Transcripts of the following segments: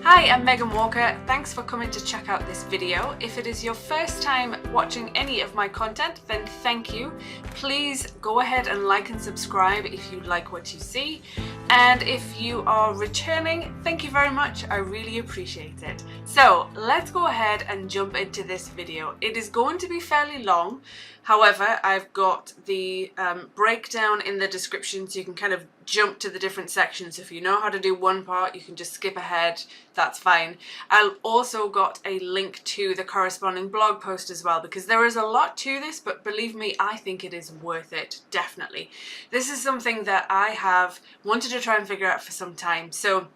Hi, I'm Megan Walker. Thanks for coming to check out this video. If it is your first time watching any of my content, then thank you. Please go ahead and like and subscribe if you like what you see. And if you are returning, thank you very much. I really appreciate it. So let's go ahead and jump into this video. It is going to be fairly long. However, I've got the breakdown in the description so you can kind of jump to the different sections. If you know how to do one part, you can just skip ahead. That's fine. I've also got a link to the corresponding blog post as well, because there is a lot to this, but believe me, I think it is worth it, definitely. This is something that I have wanted to try and figure out for some time. So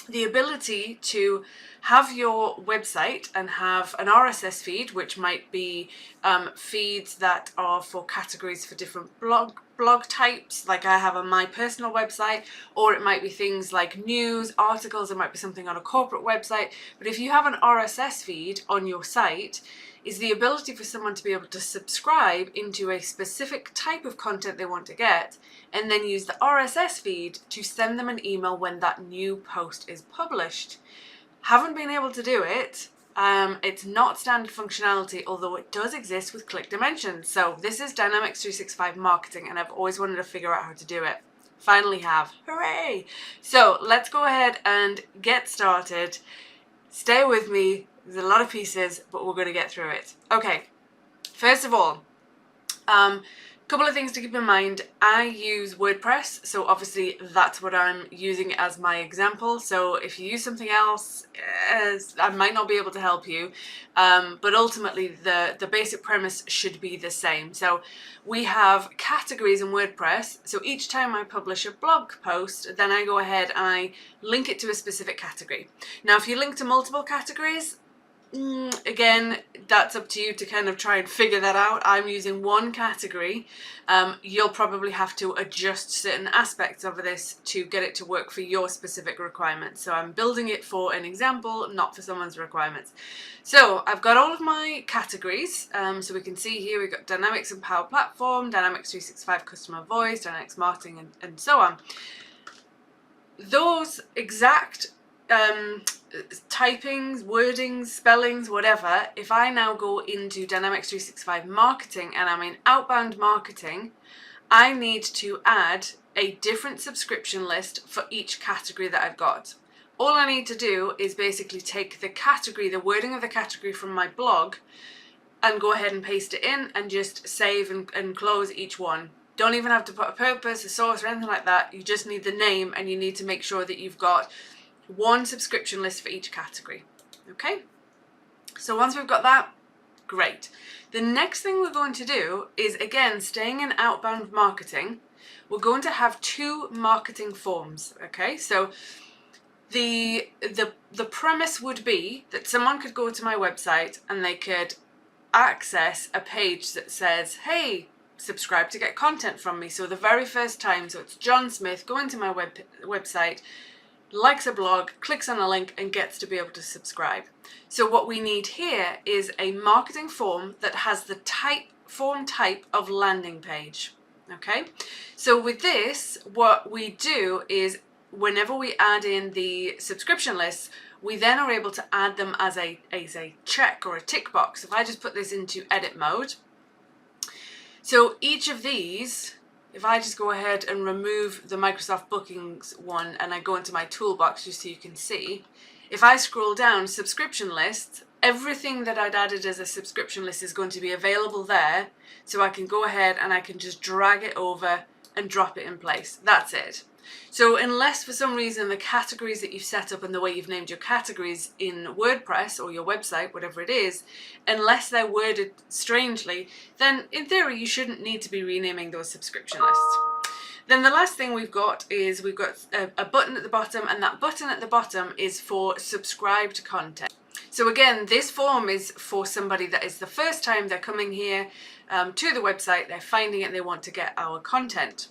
the ability to have your website and have an RSS feed, which might be feeds that are for categories for different blog types, like I have on my personal website, or it might be things like news, articles, it might be something on a corporate website. But if you have an RSS feed on your site, is the ability for someone to be able to subscribe into a specific type of content they want to get, and then use the RSS feed to send them an email when that new post is published. Haven't been able to do it. It's not standard functionality, although it does exist with ClickDimensions. So this is Dynamics 365 Marketing, and I've always wanted to figure out how to do it. Finally have. Hooray! So let's go ahead and get started. Stay with me. There's a lot of pieces, but we're going to get through it. Okay, first of all, couple of things to keep in mind. I use WordPress, so obviously that's what I'm using as my example. So if you use something else, I might not be able to help you, but ultimately the basic premise should be the same. So we have categories in WordPress. So each time I publish a blog post, then I go ahead and I link it to a specific category. Now, if you link to multiple categories, again, that's up to you to kind of try and figure that out. I'm using one category. You'll probably have to adjust certain aspects of this to get it to work for your specific requirements. So I'm building it for an example, not for someone's requirements. So I've got all of my categories. So we can see here we've got Dynamics and Power Platform, Dynamics 365 Customer Voice, Dynamics Marketing, and so on. Those exact typings, wordings, spellings, whatever, if I now go into Dynamics 365 Marketing and I'm in outbound marketing, I need to add a different subscription list for each category that I've got. All I need to do is basically take the category, the wording of the category from my blog, and go ahead and paste it in and just save and close each one. Don't even have to put a purpose, a source, or anything like that. You just need the name, and you need to make sure that you've got one subscription list for each category. Okay, so once we've got that, great. The next thing we're going to do is, again, staying in outbound marketing, we're going to have two marketing forms. Okay, so the premise would be that someone could go to my website and they could access a page that says, hey, subscribe to get content from me. So the very first time, so it's John Smith going to my website, likes a blog, clicks on a link, and gets to be able to subscribe. So what we need here is a marketing form that has the form type of landing page. Okay, so with this, what we do is whenever we add in the subscription lists, we then are able to add them as a check or a tick box. If I just put this into edit mode, so each of these, if I just go ahead and remove the Microsoft Bookings one and I go into my toolbox just so you can see, if I scroll down subscription lists, everything that I'd added as a subscription list is going to be available there. So I can go ahead and I can just drag it over and drop it in place. That's it. So unless for some reason the categories that you've set up and the way you've named your categories in WordPress or your website, whatever it is, unless they're worded strangely, then in theory you shouldn't need to be renaming those subscription lists. Then the last thing we've got is we've got a button at the bottom, and that button at the bottom is for subscribed content. So again, this form is for somebody that is the first time they're coming here to the website, they're finding it, they want to get our content.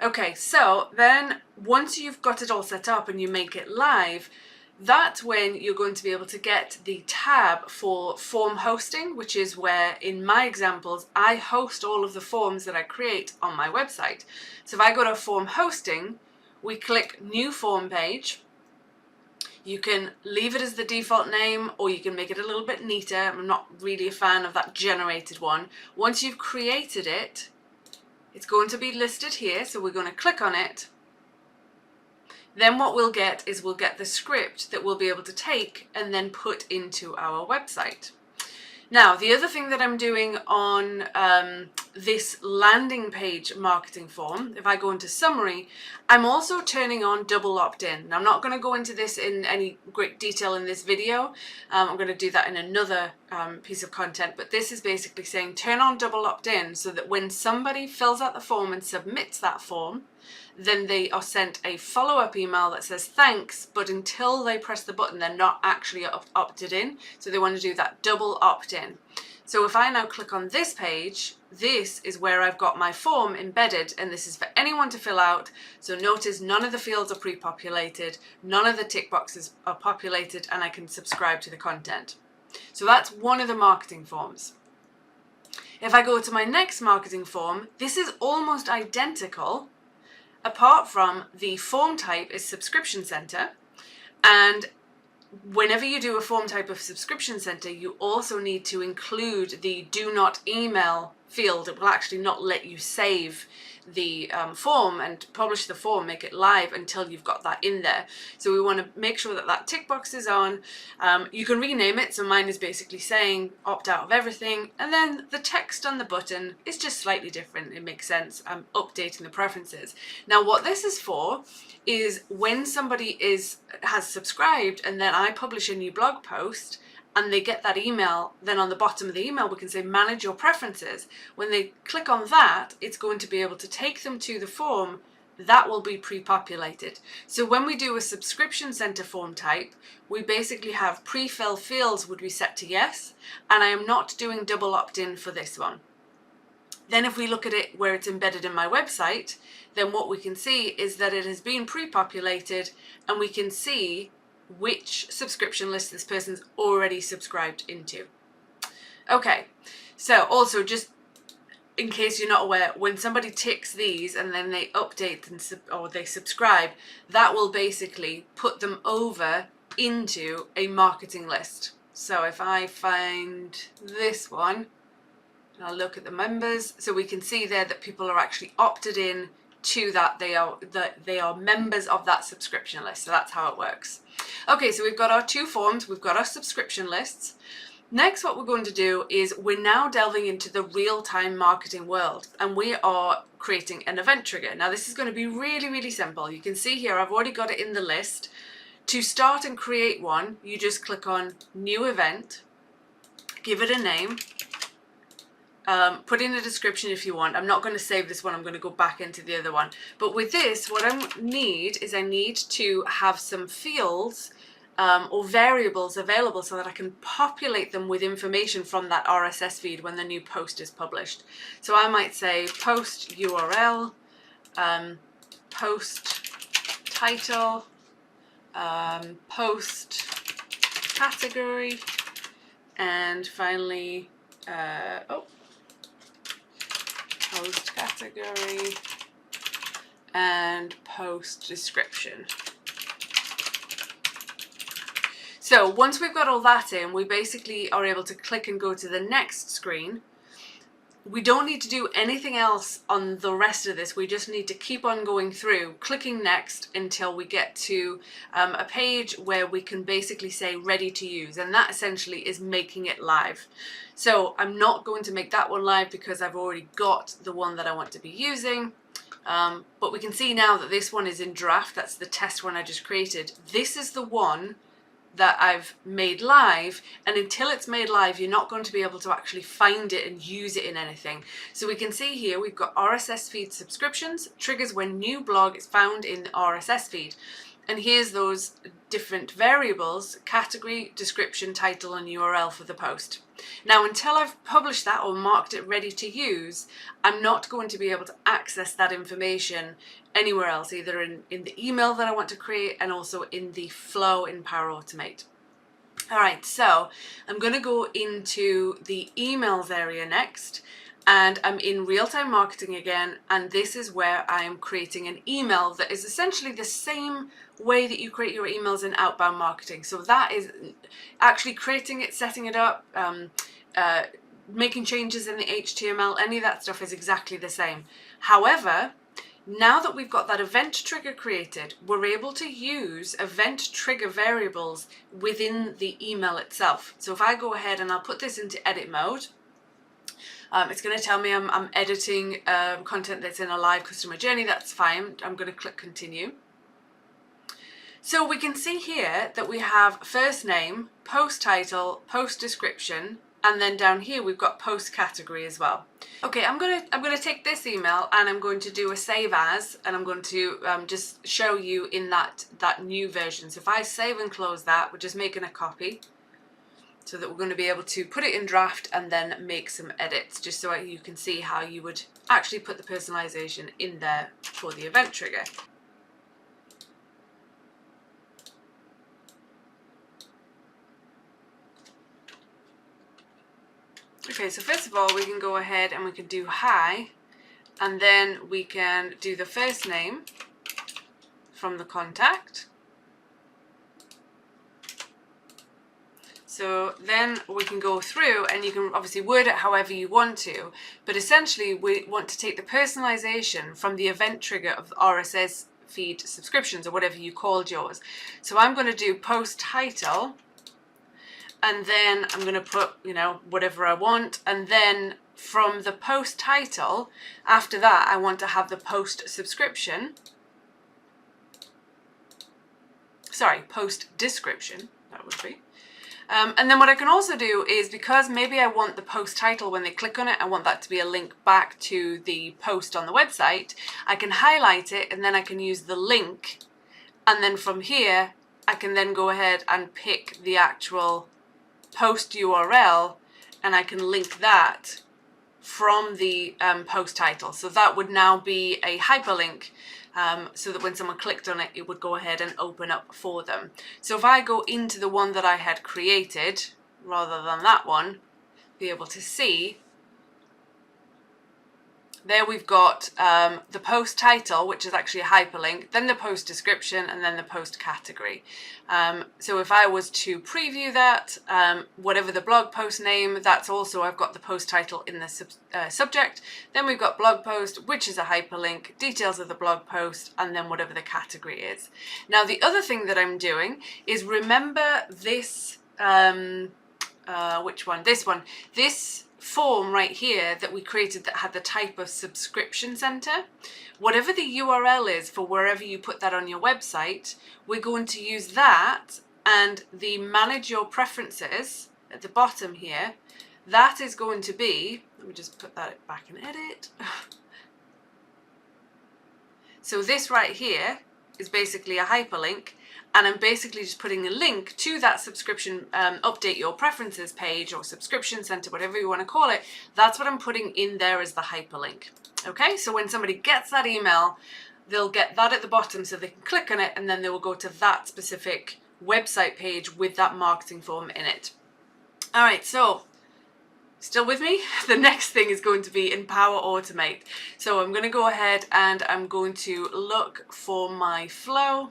Okay, so then once you've got it all set up and you make it live, that's when you're going to be able to get the tab for form hosting, which is where, in my examples, I host all of the forms that I create on my website. So if I go to form hosting, we click new form page. You can leave it as the default name, or you can make it a little bit neater. I'm not really a fan of that generated one. Once you've created it, it's going to be listed here, so we're going to click on it. Then what we'll get is we'll get the script that we'll be able to take and then put into our website. Now, the other thing that I'm doing on this landing page marketing form, if I go into summary, I'm also turning on double opt-in. Now, I'm not going to go into this in any great detail in this video. I'm going to do that in another piece of content, but this is basically saying turn on double opt-in so that when somebody fills out the form and submits that form, then they are sent a follow-up email that says thanks, but until they press the button, they're not actually opted in. So they want to do that double opt-in. So if I now click on this page, this is where I've got my form embedded, and this is for anyone to fill out. So notice none of the fields are pre-populated, none of the tick boxes are populated, and I can subscribe to the content. So that's one of the marketing forms. If I go to my next marketing form, this is almost identical, apart from the form type is subscription center, and whenever you do a form type of subscription center, you also need to include the do not email field. It will actually not let you save the form and publish the form, make it live until you've got that in there. So we want to make sure that that tick box is on. You can rename it, so mine is basically saying opt out of everything, and then the text on the button is just slightly different. It makes sense. I'm updating the preferences. Now what this is for is when somebody has subscribed and then I publish a new blog post and they get that email, then on the bottom of the email we can say manage your preferences. When they click on that, it's going to be able to take them to the form that will be pre-populated. So when we do a subscription center form type, we basically have pre-fill fields would be set to yes, and I am not doing double opt-in for this one. Then if we look at it where it's embedded in my website, then what we can see is that it has been pre-populated, and we can see which subscription list this person's already subscribed into. Okay, so also just in case you're not aware, when somebody ticks these and then they update or they subscribe, that will basically put them over into a marketing list. So if I find this one, and I'll look at the members, so we can see there that people are actually opted in to that. They are members of that subscription list. So that's how it works. Okay, so we've got our two forms, we've got our subscription lists. Next, what we're going to do is we're now delving into the real-time marketing world, and we are creating an event trigger. Now this is going to be really, really simple. You can see here I've already got it in the list. To start and create one, you just click on new event, give it a name, put in a description if you want. I'm not going to save this one, I'm going to go back into the other one. But with this, what I need to have some fields or variables available so that I can populate them with information from that RSS feed when the new post is published. So I might say post URL, post title, post category, and finally, post category and post description. So once we've got all that in, we basically are able to click and go to the next screen. We don't need to do anything else on the rest of this. We just need to keep on going through, clicking next until we get to a page where we can basically say ready to use, and that essentially is making it live. So I'm not going to make that one live because I've already got the one that I want to be using. But we can see now that this one is in draft. That's the test one I just created. This is the one that I've made live, and until it's made live you're not going to be able to actually find it and use it in anything. So we can see here we've got RSS feed subscriptions, triggers when new blog is found in the RSS feed, and here's those different variables: category, description, title, and URL for the post. Now until I've published that or marked it ready to use, I'm not going to be able to access that information anywhere else, either in the email that I want to create and also in the flow in Power Automate. All right, so I'm going to go into the emails area next, and I'm in real-time marketing again, and this is where I'm creating an email that is essentially the same way that you create your emails in outbound marketing. So that is actually creating it, setting it up, making changes in the HTML, any of that stuff is exactly the same. However, now that we've got that event trigger created, we're able to use event trigger variables within the email itself. So if I go ahead and I'll put this into edit mode, it's going to tell me I'm editing content that's in a live customer journey. That's fine. I'm going to click continue. So we can see here that we have first name, post title, post description, and then down here we've got post category as well. Okay, I'm gonna take this email and I'm going to do a save as, and I'm going to just show you in that new version. So if I save and close that, we're just making a copy, so that we're going to be able to put it in draft and then make some edits, just so you can see how you would actually put the personalization in there for the event trigger. Okay, so first of all, we can go ahead and we can do hi, and then we can do the first name from the contact. So then we can go through, and you can obviously word it however you want to, but essentially we want to take the personalization from the event trigger of the RSS feed subscriptions, or whatever you called yours. So I'm going to do post title, and then I'm going to put, you know, whatever I want, and then from the post title, after that I want to have the post subscription, sorry, post description, that would be. And then what I can also do is, because maybe I want the post title, when they click on it, I want that to be a link back to the post on the website, I can highlight it and then I can use the link, and then from here I can then go ahead and pick the actual post URL and I can link that from the post title. So that would now be a hyperlink, so that when someone clicked on it, it would go ahead and open up for them. So if I go into the one that I had created, rather than that one, be able to see, there we've got the post title, which is actually a hyperlink, then the post description, and then the post category. So if I was to preview that, whatever the blog post name, that's also, I've got the post title in the subject. Then we've got blog post, which is a hyperlink, details of the blog post, and then whatever the category is. Now the other thing that I'm doing is, remember this, which one? This one. This form right here that we created that had the type of subscription center, whatever the URL is for wherever you put that on your website, we're going to use that, and the manage your preferences at the bottom here, that is going to be, let me just put that back in edit. So this right here is basically a hyperlink, and I'm basically just putting a link to that subscription, update your preferences page, or subscription center, whatever you want to call it. That's what I'm putting in there as the hyperlink. Okay, so when somebody gets that email, they'll get that at the bottom, so they can click on it, and then they will go to that specific website page with that marketing form in it. All right, so still with me? The next thing is going to be Empower Automate. So I'm going to go ahead and I'm going to look for my flow.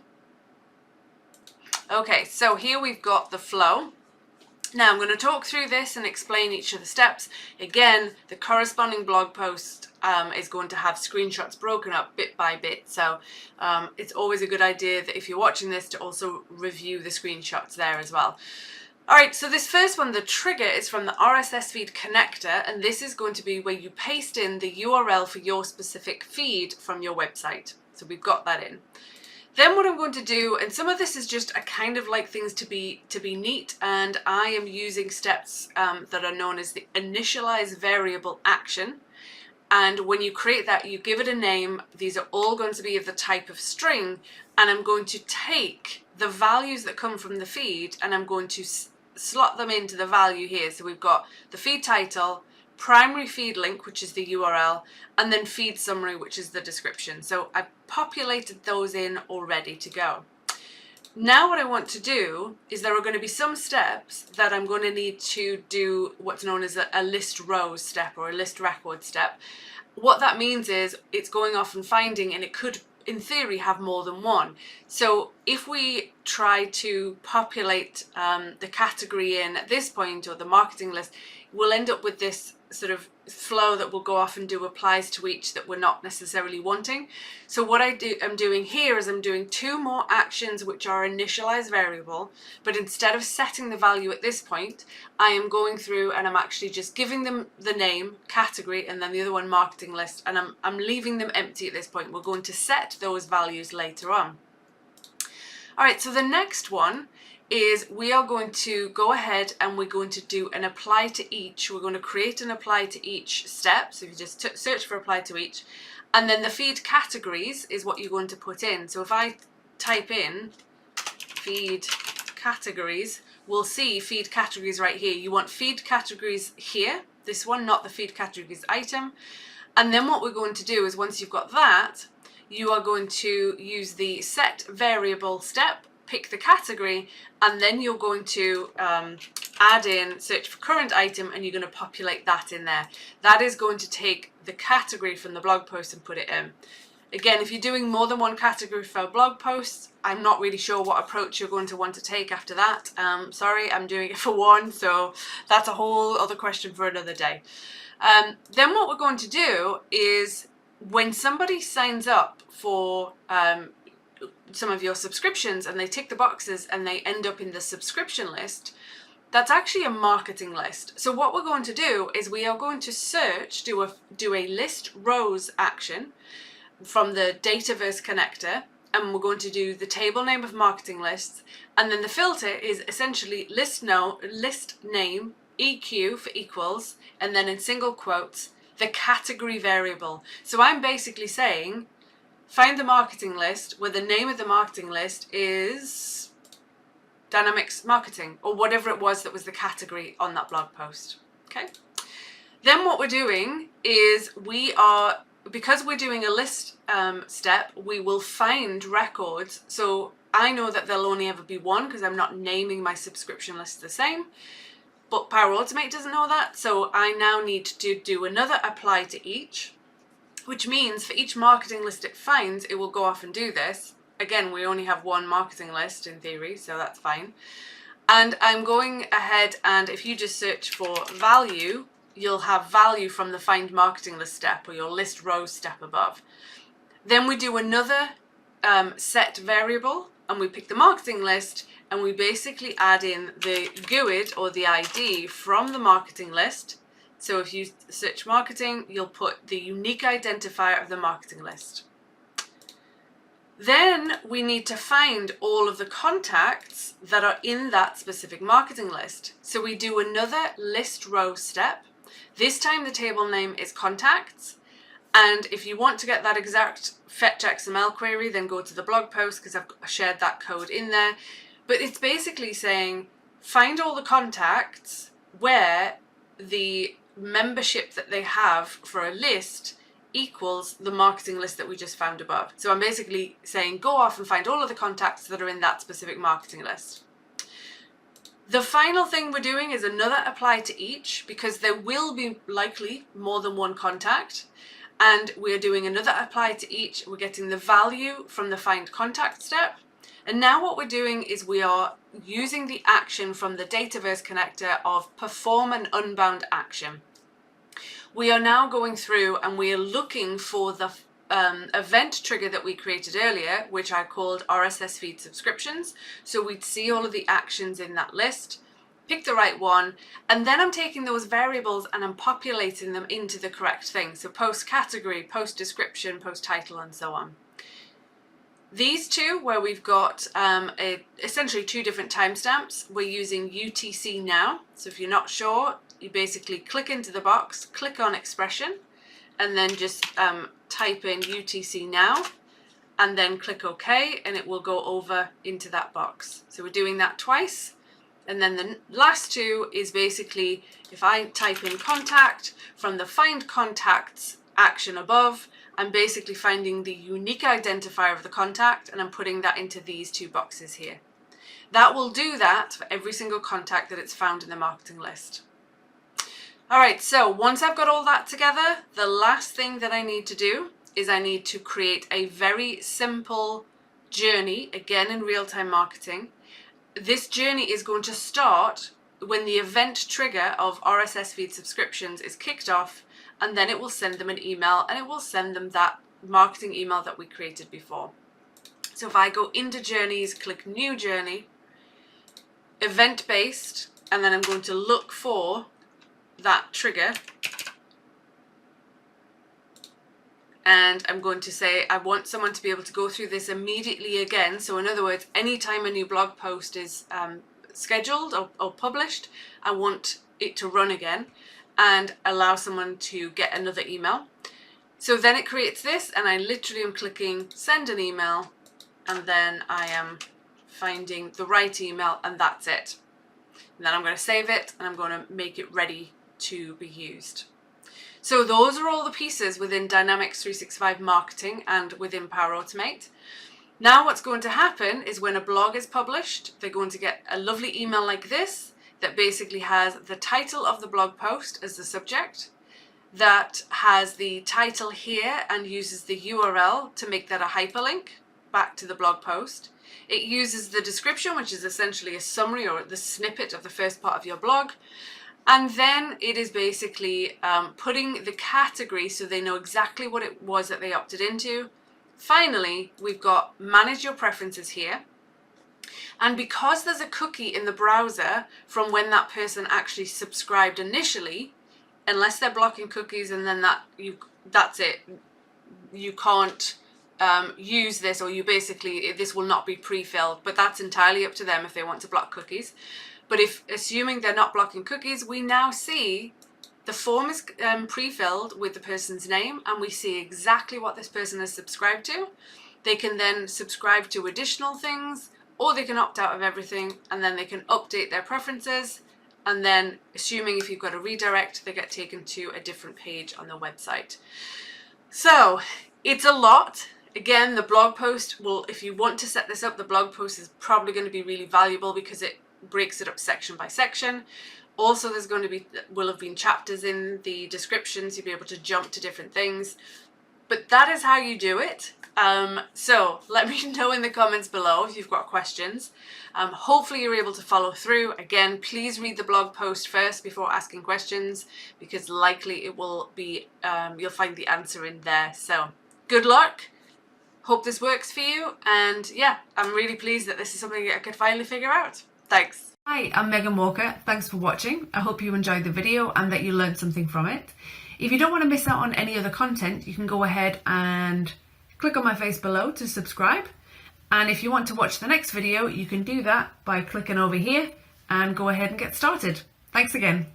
Okay, so here we've got the flow. Now I'm going to talk through this and explain each of the steps. Again, the corresponding blog post is going to have screenshots broken up bit by bit. So it's always a good idea that if you're watching this to also review the screenshots there as well. All right, so this first one, the trigger, is from the RSS Feed connector, and this is going to be where you paste in the URL for your specific feed from your website. So we've got that in. Then what I'm going to do, and some of this is just I kind of like things to be neat, and I am using steps that are known as the initialize variable action. And when you create that, you give it a name. These are all going to be of the type of string, and I'm going to take the values that come from the feed and I'm going to slot them into the value here. So we've got the feed title, primary feed link, which is the URL, and then feed summary, which is the description. So I've populated those in all ready to go. Now what I want to do is there are going to be some steps that I'm going to need to do what's known as a list rows step or a list record step. What that means is it's going off and finding, and it could in theory have more than one. So if we try to populate the category in at this point, or the marketing list, we'll end up with this sort of flow that will go off and do applies to each that we're not necessarily wanting. So what I'm doing here is I'm doing two more actions which are initialized variable, but instead of setting the value at this point, I am going through and I'm actually just giving them the name, category, and then the other one marketing list, and I'm leaving them empty at this point. We're going to set those values later on. All right, so the next one is we are going to go ahead and we're going to do an apply to each. We're going to create an apply to each step. So if you just search for apply to each, and then the feed categories is what you're going to put in. So if I type in feed categories, we'll see feed categories right here. You want feed categories here, this one, not the feed categories item. And then what we're going to do is once you've got that, you are going to use the set variable step, pick the category, and then you're going to add in search for current item, and you're going to populate that in there. That is going to take the category from the blog post and put it in. Again, if you're doing more than one category for a blog post, I'm not really sure what approach you're going to want to take after that. Sorry, I'm doing it for one, so that's a whole other question for another day. Then what we're going to do is when somebody signs up for some of your subscriptions and they tick the boxes and they end up in the subscription list, that's actually a marketing list. So what we're going to do is we are going to search, do a list rows action from the Dataverse connector, and we're going to do the table name of marketing lists, and then the filter is essentially list name EQ for equals, and then in single quotes the category variable. So I'm basically saying find the marketing list where the name of the marketing list is Dynamics Marketing, or whatever it was that was the category on that blog post. Okay. Then what we're doing is because we're doing a list step, we will find records. So I know that there'll only ever be one because I'm not naming my subscription list the same. But Power Automate doesn't know that, so I now need to do another apply to each, which means for each marketing list it finds, it will go off and do this. Again, we only have one marketing list in theory, so that's fine. And I'm going ahead, and if you just search for value, you'll have value from the find marketing list step or your list row step above. Then we do another set variable, and we pick the marketing list, and we basically add in the GUID or the ID from the marketing list. So if you search marketing, you'll put the unique identifier of the marketing list. Then we need to find all of the contacts that are in that specific marketing list. So we do another list row step. This time the table name is contacts. And if you want to get that exact fetch XML query, then go to the blog post because I've shared that code in there. But it's basically saying find all the contacts where the membership that they have for a list equals the marketing list that we just found above. So I'm basically saying go off and find all of the contacts that are in that specific marketing list. The final thing we're doing is another apply to each, because there will be likely more than one contact, and we're doing another apply to each. We're getting the value from the find contact step. And now what we're doing is we are using the action from the Dataverse connector of perform an unbound action. We are now going through and we are looking for the event trigger that we created earlier, which I called RSS Feed subscriptions. So we'd see all of the actions in that list, pick the right one, and then I'm taking those variables and I'm populating them into the correct thing. So post category, post description, post title, and so on. These two, where we've got essentially two different timestamps, we're using UTC now. So if you're not sure, you basically click into the box, click on expression, and then just type in UTC now, and then click OK, and it will go over into that box. So we're doing that twice. And then the last two is basically if I type in contact from the find contacts action above, I'm basically finding the unique identifier of the contact and I'm putting that into these two boxes here. That will do that for every single contact that it's found in the marketing list. All right, so once I've got all that together, the last thing that I need to do is I need to create a very simple journey, again in real-time marketing. This journey is going to start when the event trigger of RSS feed subscriptions is kicked off, and then it will send them an email and it will send them that marketing email that we created before. So if I go into journeys, click new journey, event-based, and then I'm going to look for that trigger, and I'm going to say I want someone to be able to go through this immediately again. So in other words, anytime a new blog post is scheduled or published, I want it to run again and allow someone to get another email. So then it creates this, and I literally am clicking send an email, and then I am finding the right email, and that's it. And then I'm going to save it and I'm going to make it ready to be used. So those are all the pieces within Dynamics 365 Marketing and within Power Automate. Now what's going to happen is when a blog is published, they're going to get a lovely email like this that basically has the title of the blog post as the subject, that has the title here and uses the URL to make that a hyperlink back to the blog post. It uses the description, which is essentially a summary or the snippet of the first part of your blog. And then it is basically putting the category so they know exactly what it was that they opted into. Finally, we've got manage your preferences here. And because there's a cookie in the browser from when that person actually subscribed initially, unless they're blocking cookies, and then that's it. You can't use this, or this will not be pre-filled, but that's entirely up to them if they want to block cookies. But if, assuming they're not blocking cookies, we now see the form is pre-filled with the person's name, and we see exactly what this person has subscribed to. They can then subscribe to additional things, or they can opt out of everything, and then they can update their preferences. And then, assuming if you've got a redirect, they get taken to a different page on the website. So it's a lot. Again, the blog post will, if you want to set this up, the blog post is probably going to be really valuable because it breaks it up section by section. Also, there's going to be, will have been chapters in the descriptions. You'll be able to jump to different things. But that is how you do it. So let me know in the comments below if you've got questions. Hopefully you're able to follow through. Again, please read the blog post first before asking questions, because likely it will be, you'll find the answer in there. So good luck. Hope this works for you. And yeah, I'm really pleased that this is something that I could finally figure out. Thanks. Hi, I'm Megan Walker. Thanks for watching. I hope you enjoyed the video and that you learned something from it. If you don't want to miss out on any other content, you can go ahead and click on my face below to subscribe. And if you want to watch the next video, you can do that by clicking over here and go ahead and get started. Thanks again.